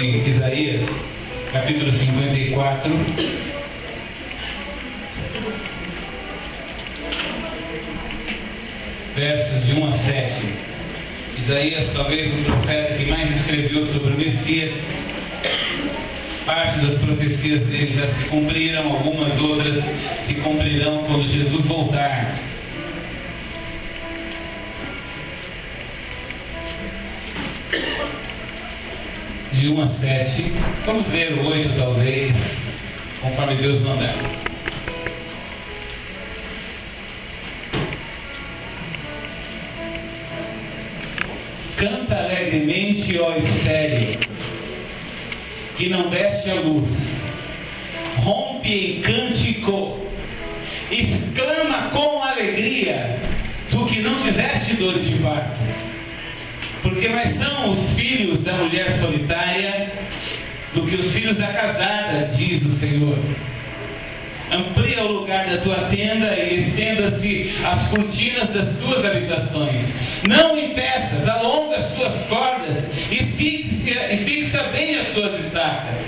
em Isaías, capítulo 54. Versos de 1 a 7. Isaías, talvez o profeta que mais escreveu sobre o Messias. Parte das profecias dele já se cumpriram, algumas outras se cumprirão quando Jesus voltar. De 1 a 7, vamos ver o 8 talvez, conforme Deus mandar. Canta alegremente, ó estéril, que não deste a luz, rompe em cântico, exclama com alegria, tu que não tiveste dor de parto, porque mais são os filhos da mulher solitária do que os filhos da casada, diz o Senhor. Amplia o lugar da tua tenda e estenda-se as cortinas das tuas habitações. Não impeças, alonga as tuas cordas e fixa bem as tuas estacas.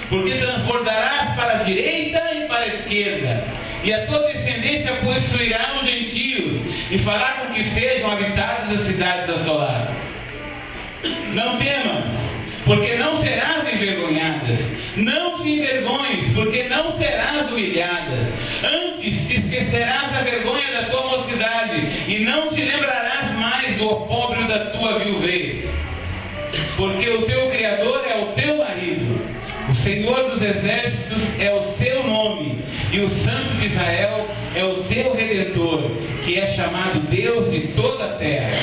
Porque transbordarás para a direita e para a esquerda, e a tua descendência possuirá os gentios, e fará com que sejam habitadas as cidades assoladas. Não temas, porque não serás envergonhada. Não te envergonhes, porque não serás humilhada. Antes te esquecerás da vergonha da tua mocidade, e não te lembrarás mais do opróbrio da tua viuvez. Porque o teu Criador é o teu marido, o Senhor dos Exércitos é o seu nome, e o Santo de Israel é o teu Redentor, que é chamado Deus de toda a terra.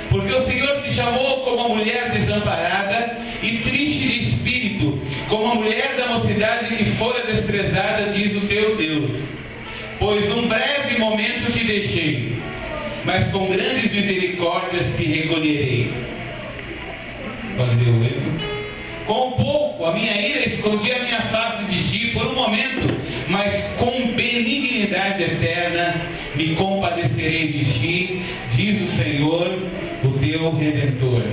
Porque o Senhor te chamou como a mulher desamparada e triste de espírito, como a mulher da mocidade que fora desprezada, diz o teu Deus. Pois um breve momento te deixei, mas com grandes misericórdias te recolherei. Pode ver o erro? Com pouco a minha ira escondi a minha face de ti por um momento, mas com benignidade eterna me compadecerei de ti, diz o Senhor, o teu Redentor.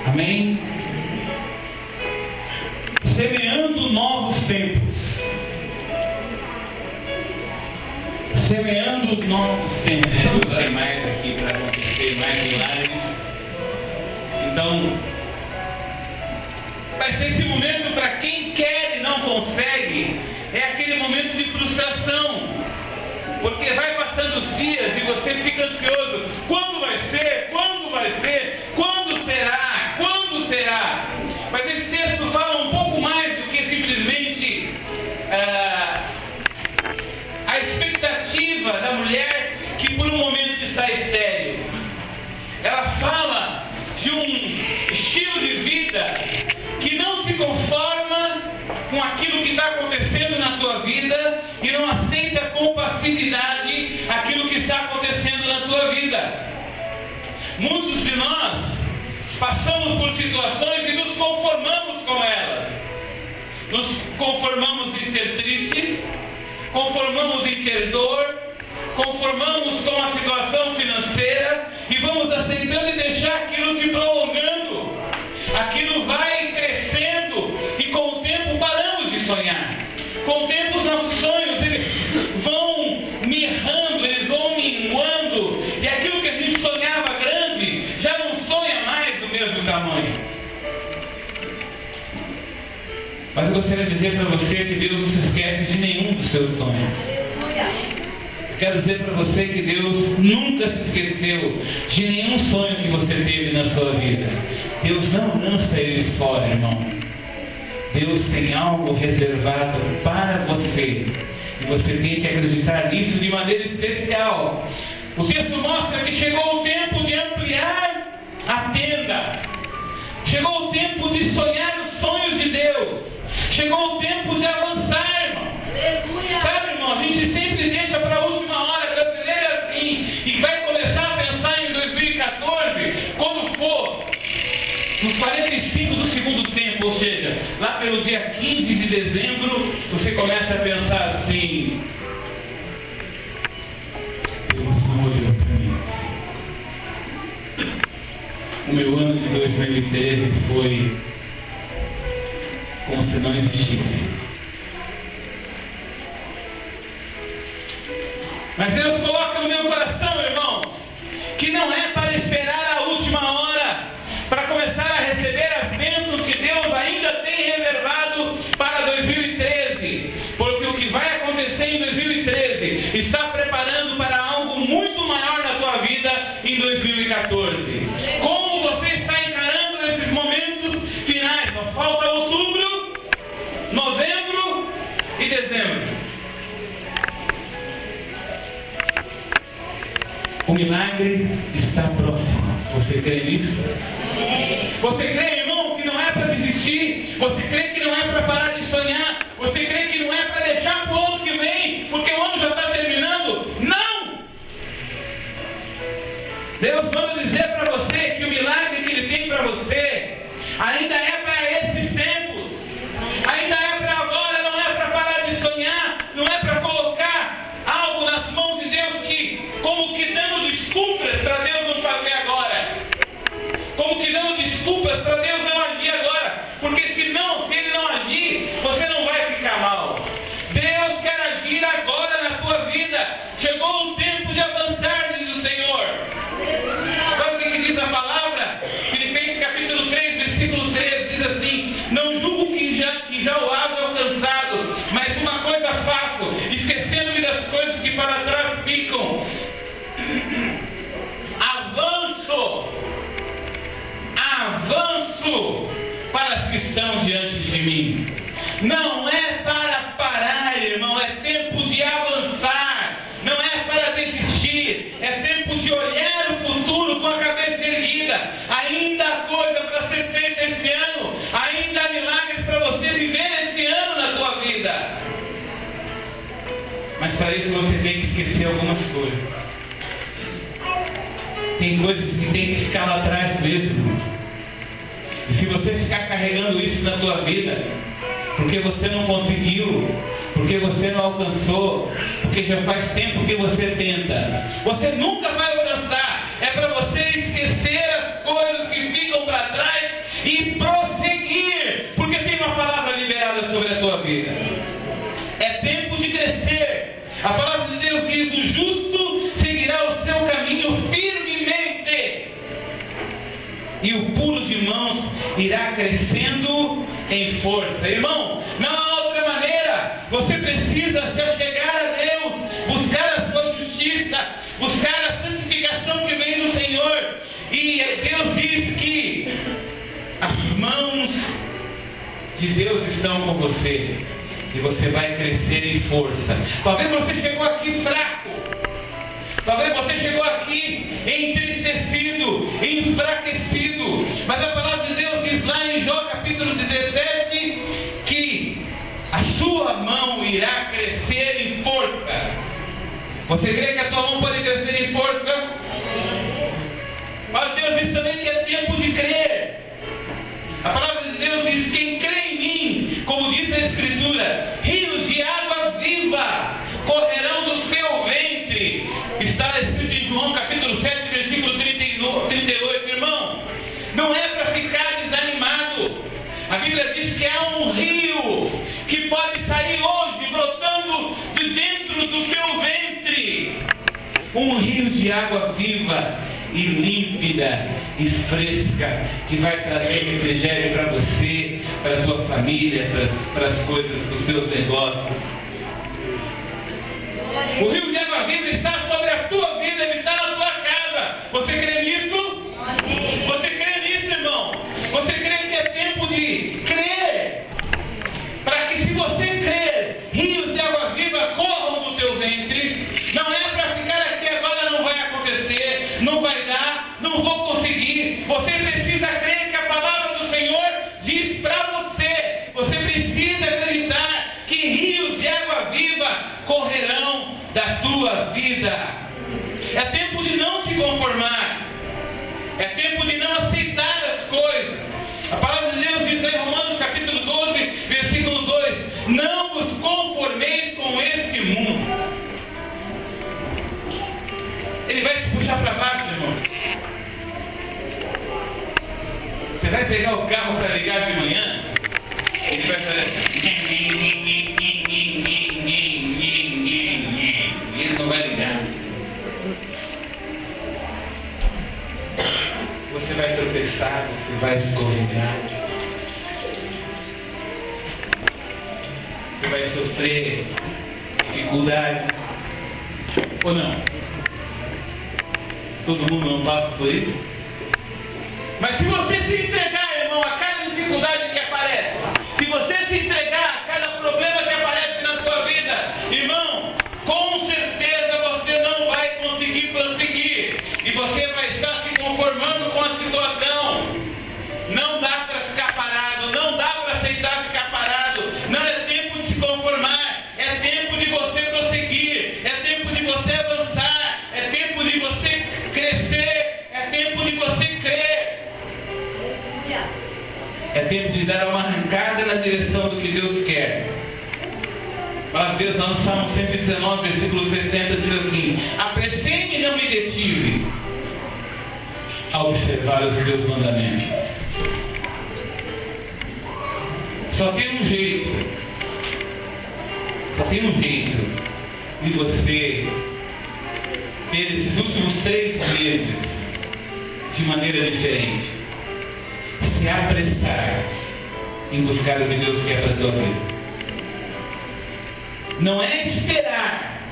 Amém? Semeando novos tempos. Semeando novos tempos. Vamos ter mais aqui para acontecer mais milagres. Então, vai ser esse momento para quem quer e não consegue. É aquele momento de frustração, porque vai passando os dias e você fica ansioso. Quando vai ser? Quando vai ser? Quando será? Quando será? Mas esse texto fala um pouco mais do que simplesmente a expectativa da mulher que por um momento está estéril. Ela fala de um estilo de vida que não se conforma com aquilo que está acontecendo na tua vida e não aceita com passividade aquilo que está acontecendo na tua vida. Muitos de nós passamos por situações e nos conformamos com elas. Nos conformamos em ser tristes, conformamos em ter dor, conformamos com a situação financeira e vamos aceitando e deixar aquilo se prolongando. Aquilo vai crescendo e com o tempo paramos de sonhar. Com o tempo os nossos sonhos eles vão mirrando, eles vão minguando, e aquilo que a gente sonhava grande já não sonha mais do mesmo tamanho. Mas eu gostaria de dizer para você que Deus não se esquece de nenhum dos seus sonhos. Quero dizer para você que Deus nunca se esqueceu de nenhum sonho que você teve na sua vida. Deus não lança eles fora, irmão. Deus tem algo reservado para você. E você tem que acreditar nisso de maneira especial. O texto mostra que chegou o tempo de ampliar a tenda. Chegou o tempo de sonhar os sonhos de Deus. Chegou o tempo de avançar, irmão. Aleluia. Sabe, irmão, a gente sempre deixa para a última hora. Brasileiro é assim. E vai começar a pensar em 2014, quando for nos 45 do segundo tempo, ou seja, lá pelo dia 15 de dezembro, você começa a pensar assim: Deus não olhou para mim. o meu ano de 2013 foi como se não existisse. Mas Deus coloca no meu coração, irmãos, que não é para esperar a última hora para começar a receber as bênçãos que Deus ainda tem reservado para 2013, porque o que vai acontecer em 2013 está preparando para algo muito maior na tua vida em 2014. Como você está encarando esses momentos finais? Só falta outubro, novembro e dezembro. O milagre está próximo. Você crê nisso? Você crê, irmão, que não é para desistir? Você crê que não é para parar de sonhar? Você crê que não é para deixar para o ano que vem, porque o ano já está terminando? Não! Deus manda dizer para você que o milagre que Ele tem para você ainda é para esses tempos, ainda é para agora, não é para parar de sonhar, não é para colocar algo nas mãos de Deus que, como que dando desculpas para Deus não fazer agora, como que dando desculpas para Deus não agir agora, porque se Ele não agir, você não vai ficar mal. Deus quer agir agora na tua vida. Chegou o tempo de avançar, diz o Senhor. Sabe o que diz a palavra? Filipenses capítulo 3, versículo 13, diz assim: não julgo que já o haja alcançado, mas uma coisa faço, esquecendo-me das coisas que para trás ficam, avanço para as que estão diante de mim. Não é para parar, irmão, é tempo de avançar, não é para desistir, é tempo de olhar o futuro com a cabeça erguida. Ainda há coisa para ser feita esse ano, ainda há milagres para você viver esse ano na tua vida. Mas para isso você tem que esquecer algumas coisas. Tem coisas que tem que ficar lá atrás mesmo. E se você ficar carregando isso na tua vida, porque você não conseguiu, porque você não alcançou, porque já faz tempo que você tenta, você nunca vai alcançar. É para você esquecer as coisas que ficam para trás e prosseguir, porque tem uma palavra liberada sobre a tua vida. É tempo de crescer. A palavra de Deus diz: o justo seguirá o seu caminho firmemente, e o puro de mãos irá crescendo em força. Irmão, não há outra maneira. Você precisa se achegar a Deus, buscar a sua justiça, buscar a santificação que vem do Senhor. E Deus diz que as mãos de Deus estão com você, e você vai crescer em força. Talvez você chegou aqui fraco, talvez você chegou aqui entristecido, enfraquecido, mas a palavra de Deus diz lá em Jó capítulo 17 que a sua mão irá crescer em força. Você crê que a tua mão pode crescer em força? Mas Deus diz também que é tempo de crer. A palavra de Deus diz: quem crê em mim, como diz a Escritura, rios de água viva correrão do seu ventre. Está escrito em João capítulo 7, versículo 38, irmão. Não é para ficar desanimado. A Bíblia diz que há um rio que pode sair hoje, brotando de dentro do teu ventre. Um rio de água viva e límpida e fresca, que vai trazer refrigério para você, para a tua família, para as coisas, para os seus negócios. O rio de água viva está sobre a tua vida, ele está na tua casa. Você crê nisso? Você crê nisso, irmão? Você crê que é tempo de crer? Para que, se você crer, rios de água viva corram do teu ventre. Não é para ficar aqui agora, não vai acontecer, não vai dar, não vou conseguir. Você precisa crer que a palavra do Senhor diz para você. Você precisa acreditar que rios de água viva correrão da tua vida. É tempo de não se conformar. É tempo de não aceitar as coisas. A palavra de Deus diz em Romanos capítulo 12, versículo 2: não vos conformeis com este mundo. Ele vai te puxar para baixo, irmão. vai pegar o carro para ligar de manhã, ele vai fazer assim. Ele não vai ligar. Você vai tropeçar, você vai escorregar. Você vai sofrer dificuldade. Ou não? Todo mundo não passa por isso? Mas se você se entregar, irmão, a cada dificuldade que aparece, se você se entregar a cada problema que aparece na tua vida, irmão, com certeza você não vai conseguir prosseguir. E você vai estar se conformando com a situação. Não dá para ficar parado, não dá para aceitar ficar parado. Não é tempo de se conformar, é tempo de você prosseguir, é tempo de você avançar, é tempo de você crescer, é tempo de você crer. É tempo de dar uma arrancada na direção do que Deus quer. A palavra de Deus lá no Salmo 119, versículo 60 diz assim: apressei-me e não me detive a observar os teus mandamentos. Só tem um jeito de você ter esses últimos 3 meses de maneira diferente: se apressar em buscar o que Deus quer para a tua vida. Não é esperar,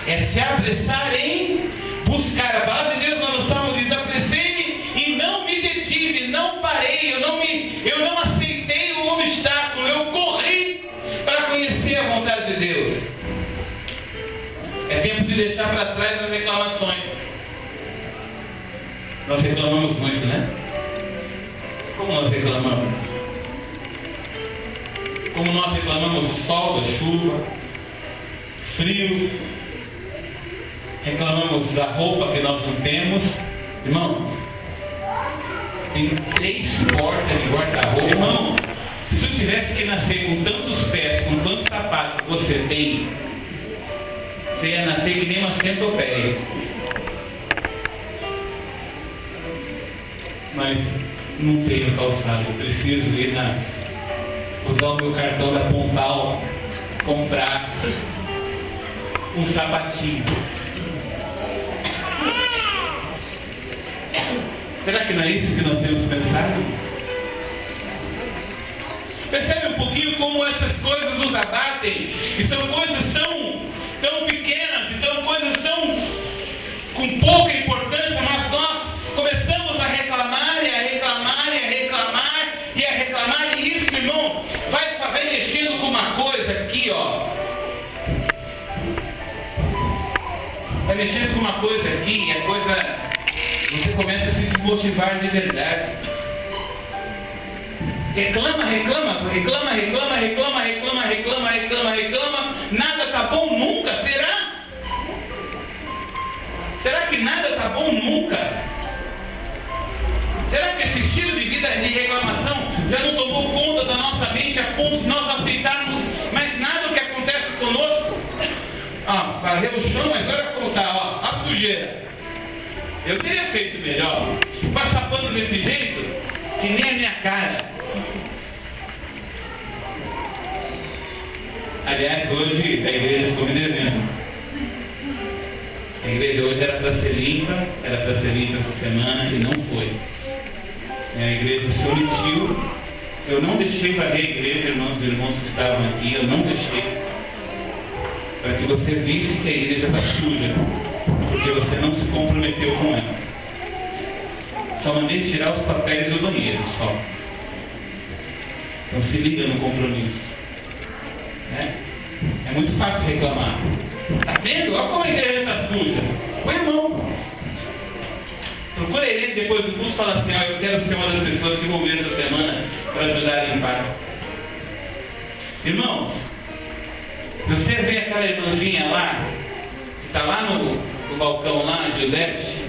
é se apressar em buscar. A palavra de Deus lá no Salmo diz: apressei-me e não me detive, não parei, eu não aceitei o obstáculo, eu corri para conhecer a vontade de Deus. É tempo de deixar para trás as reclamações. Nós reclamamos muito, né? Como nós reclamamos? Como nós reclamamos do sol, da chuva, frio, reclamamos da roupa que nós não temos. Irmão, tem 3 portas de guarda-roupa. Irmão, se tu tivesse que nascer com tantos pés, com tantos sapatos que você tem, você ia nascer que nem uma centopeia. Mas não tenho calçado, eu preciso ir usar o meu cartão da Pontal, comprar um sapatinho. Será que não é isso que nós temos pensado? Percebe um pouquinho como essas coisas nos abatem, e são coisas tão pequenas, e são coisas tão com pouca importância, mas nós começamos a reclamar e a reclamar e a reclamar e a reclamar, e isso, irmão, vai mexendo com uma coisa aqui, ó. Vai mexendo com uma coisa aqui, e a coisa, você começa a se desmotivar de verdade. Reclama, nada tá bom nunca, será? Será que nada tá bom nunca? Será que esse estilo de vida de reclamação já não tomou conta da nossa mente a ponto de nós aceitarmos mais nada que acontece conosco? Varreu o chão, mas olha como tá, ó, a sujeira. Eu teria feito melhor passar pano desse jeito, que nem a minha cara. Aliás, hoje a igreja ficou me devendo. A igreja hoje era para ser limpa essa semana e não foi. A igreja se omitiu. Eu não deixei varrer a igreja, irmãos e irmãos que estavam aqui, eu não deixei. Para que você visse que a igreja está suja, porque você não se comprometeu com ela. Só mandei tirar os papéis do banheiro, só. Então se liga no compromisso, né? É muito fácil reclamar. Está vendo? Olha como a igreja está suja. Ô irmão, procura ele depois do culto e fala assim: eu quero ser uma das pessoas que vou vir essa semana para ajudar a limpar. Irmãos, você vê aquela irmãzinha lá, que está lá no balcão lá, Gildete,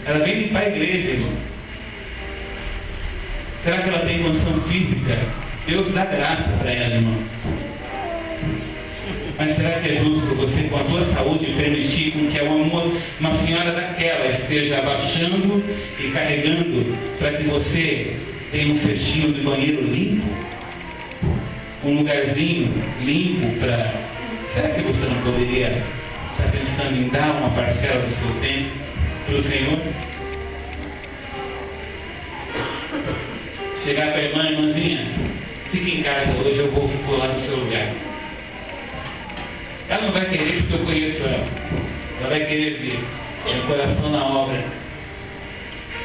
ela vem limpar a igreja, irmão. Será que ela tem condição física? Deus dá graça para ela, irmão. Mas será que é justo você, com a tua saúde, permitir com que uma senhora daquela esteja abaixando e carregando para que você tenha um cestinho de banheiro limpo? Um lugarzinho limpo para... Será que você não poderia estar pensando em dar uma parcela do seu tempo para o Senhor? Chegar para a irmãzinha, fique em casa, hoje eu vou lá no seu lugar. Ela não vai querer porque eu conheço ela. Ela vai querer ver. Tem o coração na obra.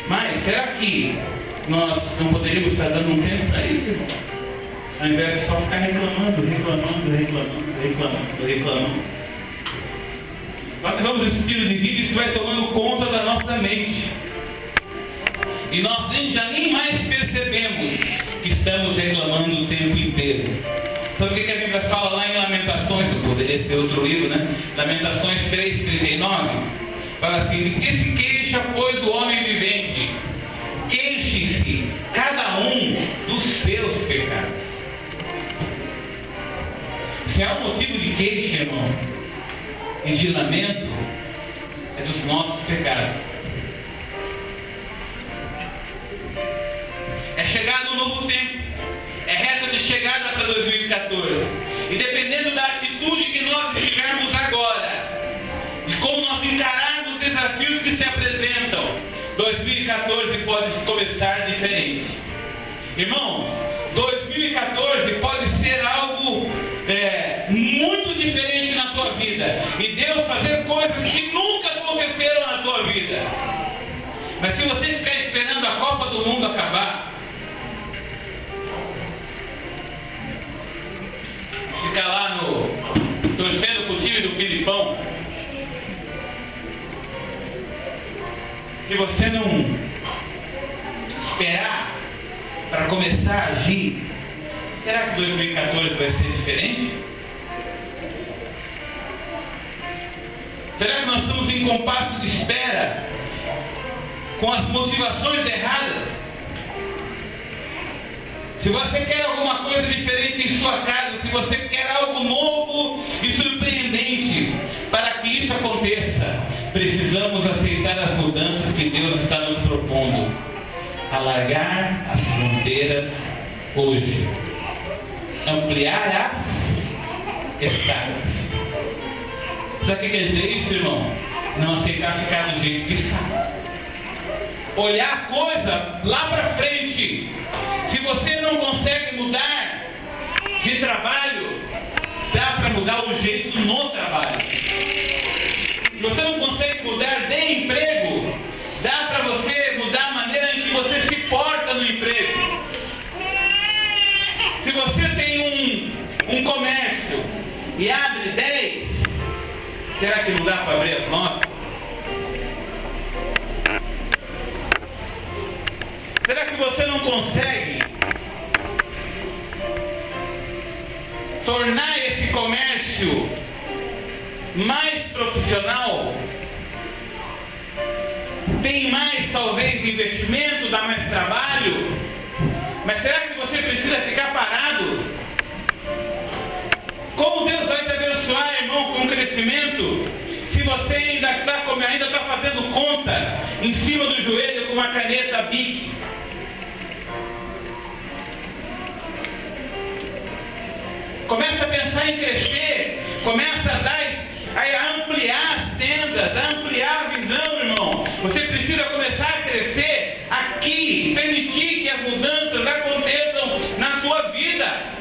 Mas será que nós não poderíamos estar dando um tempo para isso, irmão? Ao invés de só ficar reclamando. Quando vamos esse estilo de vida, isso vai tomando conta da nossa mente. E nós nem mais percebemos que estamos reclamando o tempo inteiro. Sabe o que a Bíblia fala lá em Lamentações? Poderia ser outro livro, né? Lamentações 3:39. Fala assim: de que se queixa, pois, o homem vivente? Queixe-se cada um dos seus pecados. Se há um motivo de queixa, irmão, e de lamento, é dos nossos pecados. É chegado um novo tempo. É reta de chegada para 2014. E dependendo da atitude que nós estivermos agora, de como nós encararmos os desafios que se apresentam, 2014 pode começar diferente. Irmãos, 2014 pode ser algo muito diferente na tua vida. E Deus fazer coisas que nunca aconteceram na tua vida. Mas se você ficar esperando a Copa do Mundo acabar, ficar lá torcendo com o time do Filipão, se você não esperar para começar a agir, será que 2014 vai ser diferente? Será que nós estamos em compasso de espera com as motivações erradas? Se você quer alguma coisa diferente em sua casa, se você quer algo novo e surpreendente, para que isso aconteça, precisamos aceitar as mudanças que Deus está nos propondo. Alargar as fronteiras hoje. Ampliar as estradas. Sabe o que quer dizer isso, irmão? Não aceitar ficar do jeito que está. Olhar a coisa lá para frente. Se você não consegue mudar de trabalho, dá para mudar o jeito no trabalho. Se você não consegue mudar de emprego, dá para você mudar a maneira em que você se porta no emprego. Se você tem um comércio e abre 10, será que não dá para abrir as 9? Será que você não consegue tornar esse comércio mais profissional? Tem mais, talvez, investimento, dá mais trabalho? Mas será que você precisa ficar parado? Como Deus vai te abençoar, irmão, com um crescimento, se você ainda está fazendo conta em cima do joelho com uma caneta Bic? Começa a pensar em crescer, começa a ampliar as tendas, a ampliar a visão, irmão. Você precisa começar a crescer aqui, permitir que as mudanças aconteçam na tua vida.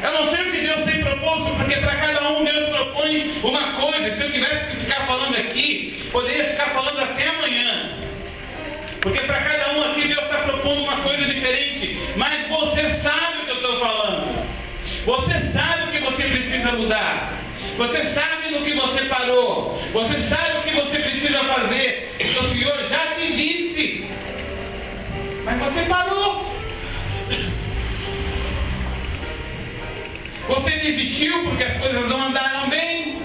Eu não sei o que Deus tem proposto, porque para cada um Deus propõe uma coisa. Se eu tivesse que ficar falando aqui, poderia ficar falando até amanhã. Porque para cada um aqui Deus está propondo uma coisa diferente. Mas você sabe o que eu estou falando. Você sabe o que você precisa mudar. Você sabe no que você parou. Você sabe o que você precisa fazer. Porque o Senhor já te disse. Mas você parou. Você desistiu porque as coisas não andaram bem.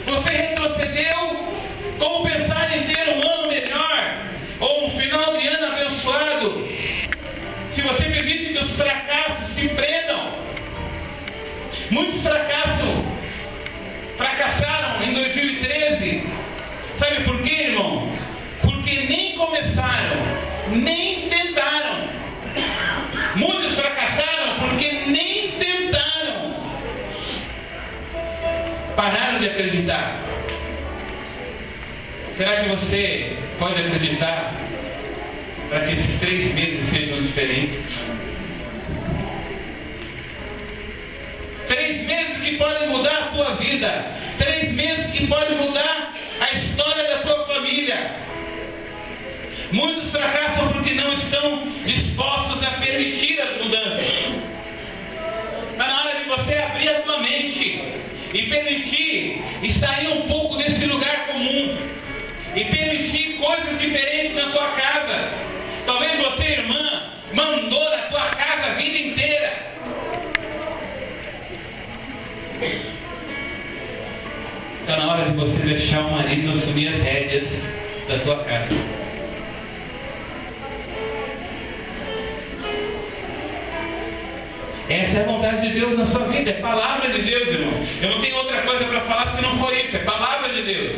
Você retrocedeu. Como pensar em ter um ano melhor? Ou um final de ano abençoado? Se você permite que os fracassos te prendam. Muitos fracassos pararam de acreditar. Será que você pode acreditar para que esses 3 meses sejam diferentes? 3 meses que podem mudar a tua vida. 3 meses que podem mudar a história da tua família. Muitos fracassam porque não estão dispostos a permitir as mudanças. Está na hora de você abrir a tua mente e permitir e sair um pouco desse lugar comum e permitir coisas diferentes na tua casa. Talvez você, irmã, mandou na tua casa a vida inteira. Está na hora de você deixar o marido assumir as rédeas da tua casa. Essa é a vontade de Deus na sua vida, é palavra de Deus, irmão. Eu não tenho outra coisa para falar se não for isso, é palavra de Deus.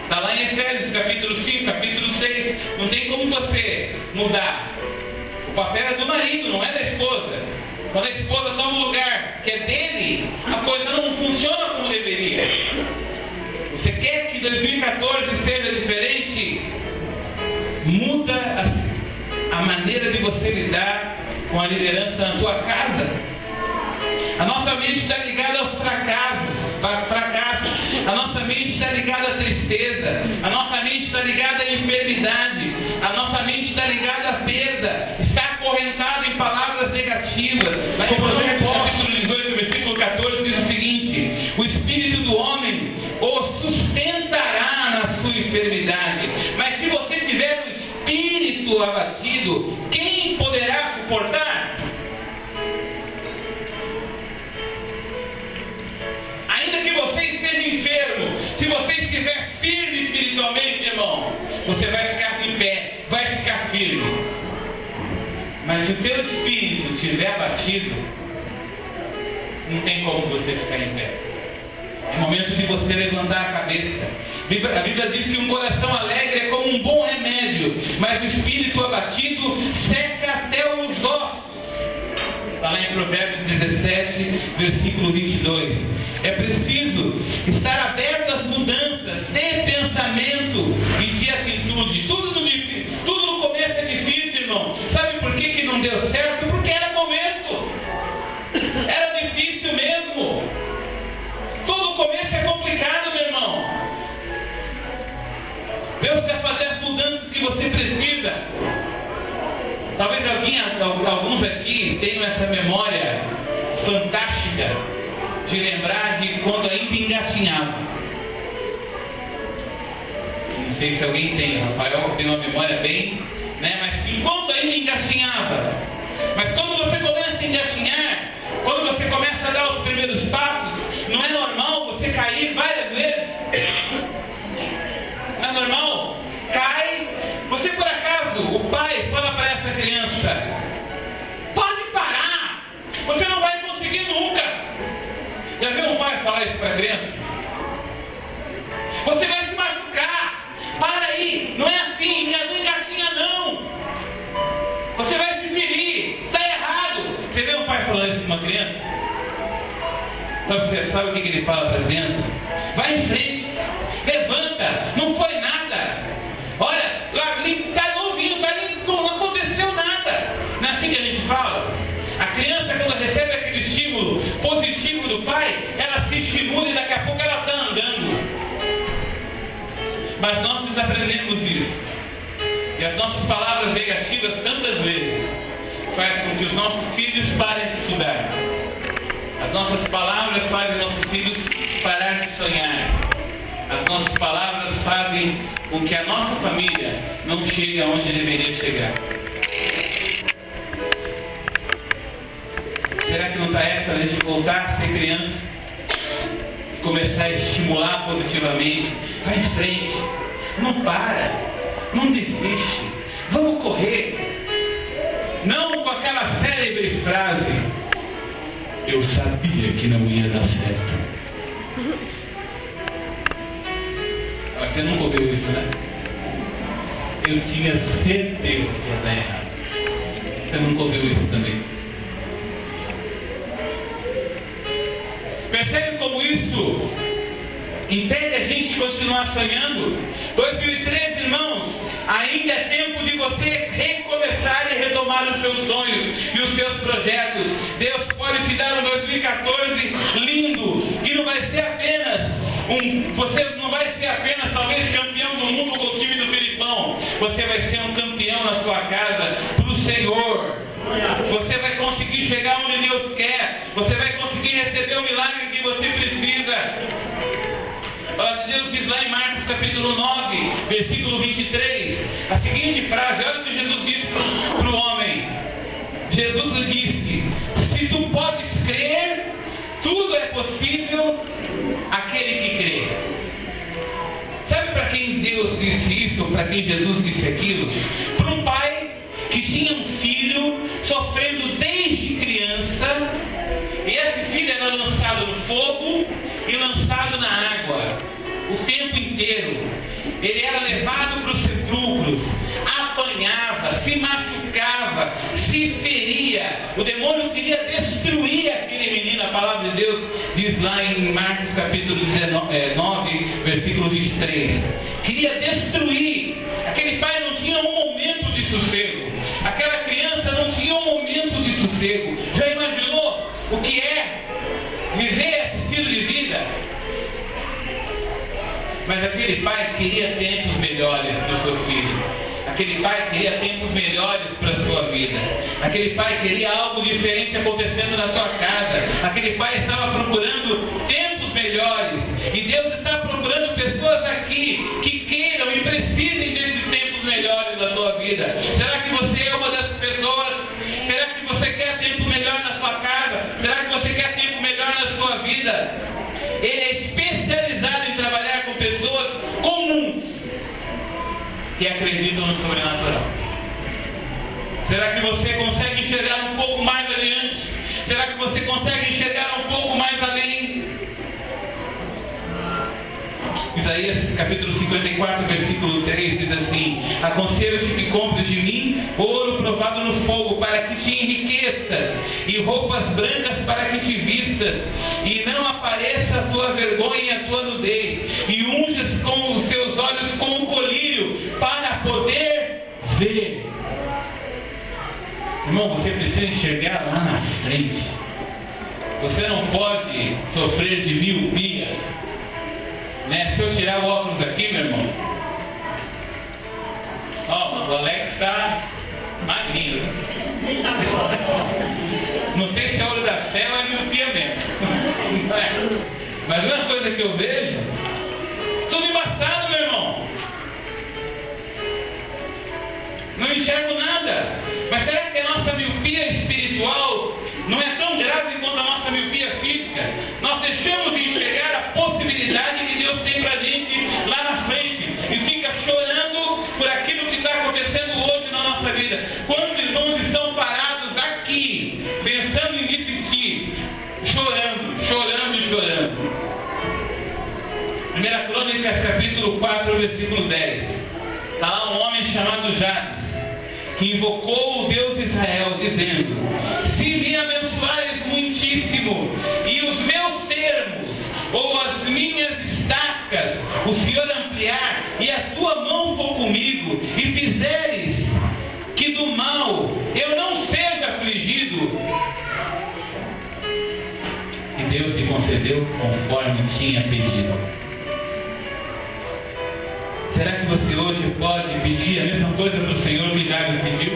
Está lá em Efésios, capítulo 5, capítulo 6. Não tem como você mudar. O papel é do marido, não é da esposa. Quando a esposa toma um lugar que é dele, a coisa não funciona como deveria. Você quer que 2014 seja diferente? Muda a maneira de você lidar com a liderança na tua casa. A nossa mente está ligada aos fracassos. A nossa mente está ligada à tristeza. A nossa mente está ligada à enfermidade. A nossa mente está ligada à perda. Está acorrentada em palavras negativas. Como Provérbios capítulo 18, versículo 14 diz o seguinte: o espírito do homem o sustentará na sua enfermidade. Mas se você tiver um espírito abatido, quem poderá suportar? Ainda que você esteja enfermo, se você estiver firme espiritualmente, irmão, você vai ficar em pé, vai ficar firme. Mas se o teu espírito estiver abatido, não tem como você ficar em pé. É momento de você levantar a cabeça. A Bíblia diz que um coração alegre é como um bom remédio, mas o espírito abatido seca até os ossos. Está lá em Provérbios 17, versículo 22. É preciso estar aberto às mudanças, ter pensamento e de atitude. Tudo no começo é difícil, irmão. Sabe por que não deu certo? Porque era começo. Era difícil mesmo. Todo começo é complicado, meu irmão. Deus quer fazer as mudanças que você precisa. Talvez alguns aqui tenham essa memória fantástica de lembrar de quando ainda engatinhava. Não sei se alguém tem. Rafael tem uma memória bem, mas enquanto ainda engatinhava. Mas quando você começa a engatinhar, quando você começa a dar os primeiros passos, não é normal você cair várias vezes? Não é normal? Cai. Você, por acaso, o pai fala para essa criança: pode parar, você não vai conseguir nunca. Já viu um pai falar isso para a criança? Você vai se machucar, para aí, não é assim, não engatinha não. Você vai se ferir, está errado. Você vê um pai falando isso para uma criança? Sabe o que ele fala para a criança? Vai em frente, levanta, não foi nada. Olha, lá está novinho, não aconteceu nada. Não é assim que a gente fala? A criança, quando recebe aquele estímulo positivo do pai, ela se estimula e daqui a pouco ela está andando. Mas nós desaprendemos isso. E as nossas palavras negativas, tantas vezes, faz com que os nossos filhos parem de estudar. As nossas palavras fazem nossos filhos parar de sonhar. As nossas palavras fazem com que a nossa família não chegue aonde deveria chegar. Será que não está época de a gente voltar a ser criança? E começar a estimular positivamente? Vai em frente, não para, não desiste, vamos correr. Não com aquela célebre frase: eu sabia que não ia dar certo. Você nunca ouviu isso, né? Eu tinha certeza que ia dar errado. Você nunca ouviu isso também? Percebe como isso impede a gente de continuar sonhando? 2013, irmãos, ainda é tempo de você recomeçar e retomar os seus sonhos e os seus projetos. Deus pode te dar um 2014 lindo, que não vai ser apenas você não vai ser apenas talvez campeão do mundo com o time do Filipão. Você vai ser um campeão na sua casa para o Senhor. Você vai conseguir chegar onde Deus quer. Você vai conseguir receber o milagre que você precisa. A palavra de Deus diz lá em Marcos capítulo 9, versículo 23, a seguinte frase. Olha o que Jesus disse para o homem. Jesus lhe disse: se tu podes crer, tudo é possível àquele que crê. Sabe para quem Deus disse isso? Para quem Jesus disse aquilo? Para um pai que tinha um filho sofrendo desde criança, e esse filho era lançado no fogo e lançado na água o tempo inteiro. Ele era levado para os sepulcros, apanhava, se machucava, se feria. O demônio queria destruir aquele menino. A palavra de Deus diz lá em Marcos capítulo 9, versículo 23. Queria destruir. Aquele pai não tinha um momento de sossego. Aquela criança não tinha um momento de sossego. Já imaginou o que é viver esse estilo de vida? Mas aquele pai queria tempos melhores para o seu filho. Aquele pai queria tempos melhores para a sua vida. Aquele pai queria algo diferente acontecendo na tua casa. Aquele pai estava procurando tempos melhores. E Deus está procurando pessoas aqui que queiram e precisem desses tempos melhores da tua vida. Será que você é uma das pessoas? Será que você quer tempo melhor na sua casa? Será que você quer tempo melhor na sua vida? Ele é especializado em trabalhar com pessoas comuns que acreditam no sobrenatural. Será que você consegue enxergar um pouco mais adiante? Será que você consegue enxergar um pouco mais além? Isaías capítulo 54, versículo 3 diz assim: aconselho-te que compres de mim ouro provado no fogo, para que te enriqueças, e roupas brancas para que te vistas, e não apareça a tua vergonha e a tua nudez, e unjas com os teus olhos com um colírio, para poder ver. Irmão, você precisa enxergar lá na frente. Você não pode sofrer de miopia. Se eu tirar o óculos aqui, meu irmão, o Alex está magrinho. Não sei se é olho da fé ou é miopia mesmo. Mas uma coisa que eu vejo, tudo embaçado, meu irmão. Não enxergo nada. Mas será que a nossa miopia espiritual não é tão grave quanto a nossa miopia física? Nós deixamos de enxergar a possibilidade que Deus tem para a gente lá na frente e fica chorando por aquilo que está acontecendo hoje na nossa vida. Quantos irmãos estão parados aqui, pensando em desistir, chorando, chorando e chorando? 1 Crônicas capítulo 4, versículo 10. Está lá um homem chamado Jabes, que invocou o Deus de Israel, dizendo: se me abençoares muitíssimo, e os meus termos, ou as minhas estacas, o Senhor ampliar, e a tua mão for comigo, e fizeres que do mal eu não seja afligido, e Deus lhe concedeu conforme tinha pedido. Será que você hoje pode pedir a mesma coisa para o Senhor que Jabes pediu?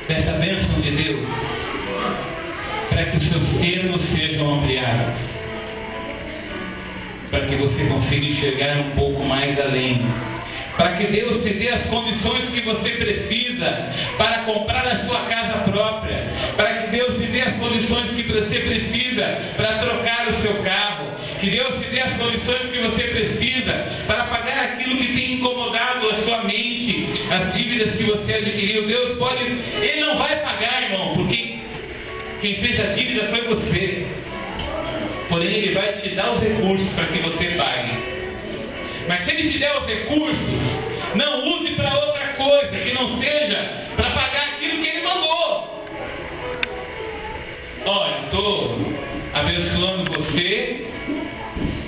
Peça a bênção de Deus para que os seus termos sejam ampliados, para que você consiga enxergar um pouco mais além, para que Deus te dê as condições que você precisa para comprar a sua casa própria, para que Deus te dê as condições que você precisa para trocar o seu carro, que Deus te dê as condições que você precisa para pagar aquilo que tem incomodado a sua mente, as dívidas que você adquiriu. Deus pode, Ele não vai pagar, irmão, porque quem fez a dívida foi você, porém Ele vai te dar os recursos para que você pague. Mas se Ele te der os recursos, não use para outra coisa que não seja para pagar aquilo que Ele mandou. olha, estou abençoando você,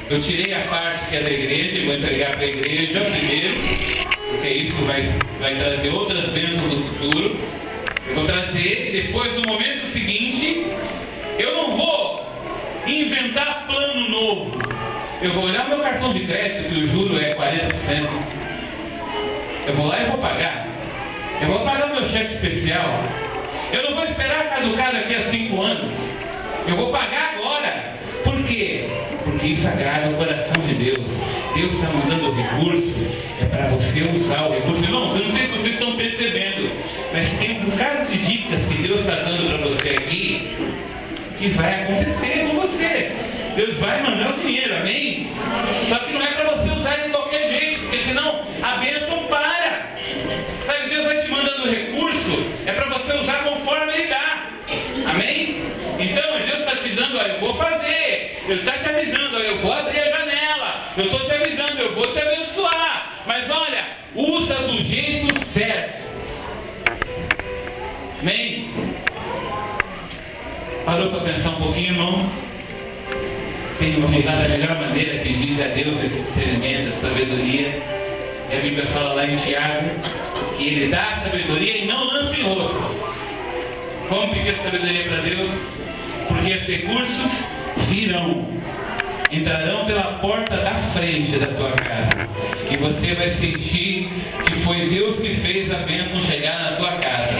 eu tirei a parte que é da igreja e vou entregar para a igreja primeiro, porque isso vai trazer outras bênçãos no futuro. Eu vou trazer e depois, no momento seguinte, eu não vou inventar plano novo. Eu vou olhar meu cartão de crédito, que o juro é 40%. Eu vou lá e vou pagar. Eu vou pagar o meu cheque especial. Eu não vou esperar caducar daqui a 5 anos. Eu vou pagar agora. Por quê? Porque isso agrada o coração de Deus. Deus está mandando o recurso, é para você usar o recurso. Irmãos, eu não sei se vocês estão percebendo, mas tem um bocado de dicas que Deus está dando para você aqui, que vai acontecer com você. Deus vai mandar o dinheiro, amém? Só que não é para você usar de qualquer jeito, porque senão a bênção para. Sabe, Deus vai te mandando o recurso, é para você usar conforme Ele dá, amém? Então, Deus está te dando, olha, eu vou fazer. Ele está te avisando, olha, eu vou abrir a janela. Eu estou te avisando, eu vou te abençoar. Mas olha, usa do jeito certo. Amém? Parou para pensar um pouquinho, irmão? Tem que usar da melhor maneira, pedir a Deus esse discernimento, essa sabedoria. E a Bíblia fala lá em Tiago que Ele dá a sabedoria e não lança em rosto. Vamos pedir a sabedoria para Deus? Porque os recursos virão, entrarão pela porta da frente da tua casa, e você vai sentir que foi Deus que fez a bênção chegar na tua casa,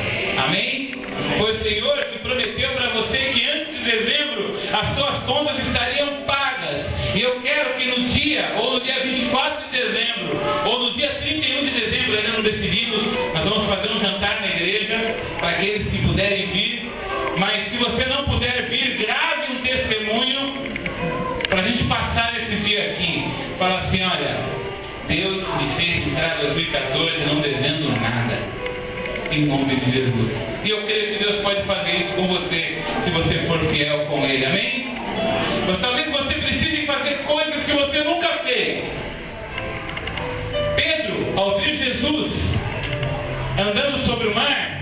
amém? Foi o Senhor que prometeu para você que antes de dezembro as tuas contas estariam pagas, e eu quero que no dia, ou no dia 24 de dezembro, ou no dia 31 de dezembro, ainda não decidimos, nós vamos fazer um jantar na igreja, para aqueles que puderem vir, mas se você não puder vir, grave um testemunho, para a gente passar esse dia aqui, falar assim, olha, Deus me fez entrar em 2014 não devendo nada, em nome de Jesus. E eu creio que Deus pode fazer isso com você, se você for fiel com Ele, amém? Mas talvez você precise fazer coisas que você nunca fez. Pedro, ao ver Jesus andando sobre o mar,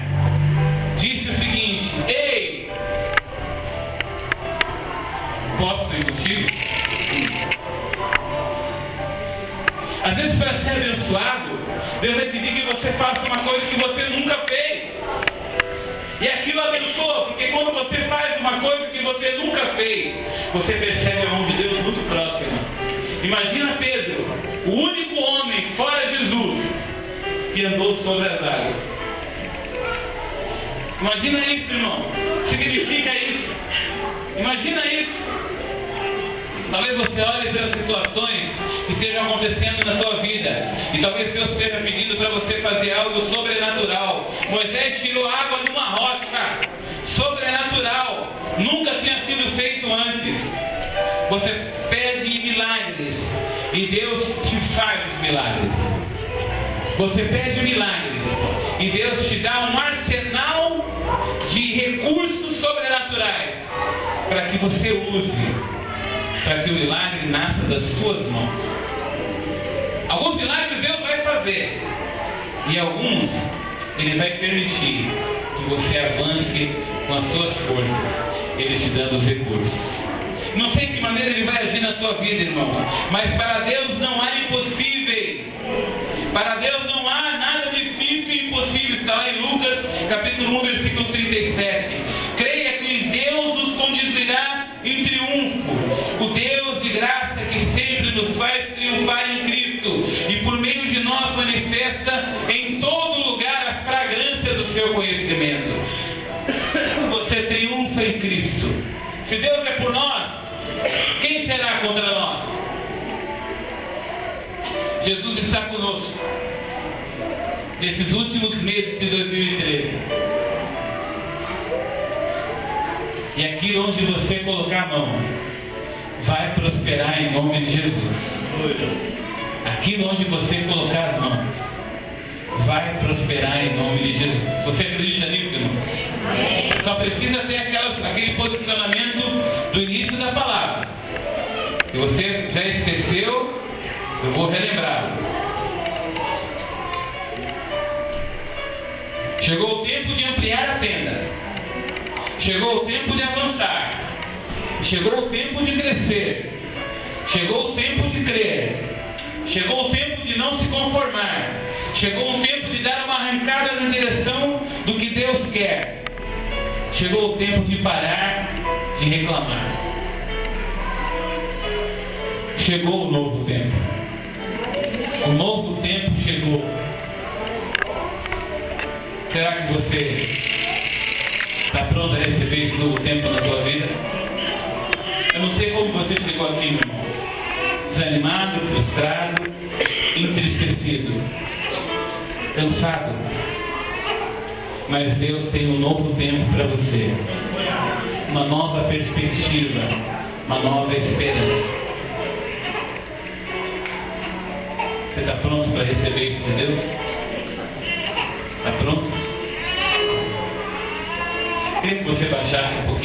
disse o seguinte, ei, posso ir contigo? Às vezes, para ser abençoado, Deus vai pedir que você faça uma coisa que você nunca fez. E aquilo abençoa, porque quando você faz uma coisa que você nunca fez, você percebe a mão de Deus muito próxima. Imagina Pedro, o único homem fora Jesus que andou sobre as águas. Imagina isso, irmão. Significa isso. Imagina isso. Talvez você olhe para as situações que estejam acontecendo na tua vida, e talvez Deus esteja pedindo para você fazer algo sobrenatural. Moisés tirou água de uma rocha, sobrenatural, nunca tinha sido feito antes. Você pede milagres e Deus te faz os milagres. Você pede milagres e Deus te dá um arsenal de recursos sobrenaturais para que você use, para que o milagre nasça das suas mãos. Alguns milagres Deus vai fazer, e alguns Ele vai permitir que você avance com as suas forças, Ele te dando os recursos. Não sei de que maneira Ele vai agir na tua vida, irmãos, mas para Deus não há impossíveis. Para Deus não há nada difícil e impossível. Está lá em Lucas capítulo 1, versículo 37. Creia que Deus nos conduzirá em triunfo, o Deus de graça que sempre nos faz triunfar em Cristo, e por meio de nós manifesta em todo lugar a fragrância do seu conhecimento. Você triunfa em Cristo. Se Deus é por nós, quem será contra nós? Jesus está conosco nesses últimos meses de 2013. E aqui onde você colocar a mão, vai prosperar em nome de Jesus. Aqui onde você colocar as mãos, vai prosperar em nome de Jesus. Você acredita nisso, irmão? Só precisa ter aquele posicionamento do início da palavra. Se você já esqueceu, eu vou relembrar. Chegou o tempo de ampliar a tenda. Chegou o tempo de avançar. Chegou o tempo de crescer. Chegou o tempo de crer. Chegou o tempo de não se conformar. Chegou o tempo de dar uma arrancada na direção do que Deus quer. Chegou o tempo de parar de reclamar. Chegou o novo tempo. O novo tempo chegou. Será que você está pronto a receber esse novo tempo na tua vida? Eu não sei como você chegou aqui, meu irmão. Desanimado, frustrado, entristecido, cansado. Mas Deus tem um novo tempo para você. Uma nova perspectiva, uma nova esperança. Você está pronto para receber isso de Deus? Está pronto? Queria que você baixasse um pouco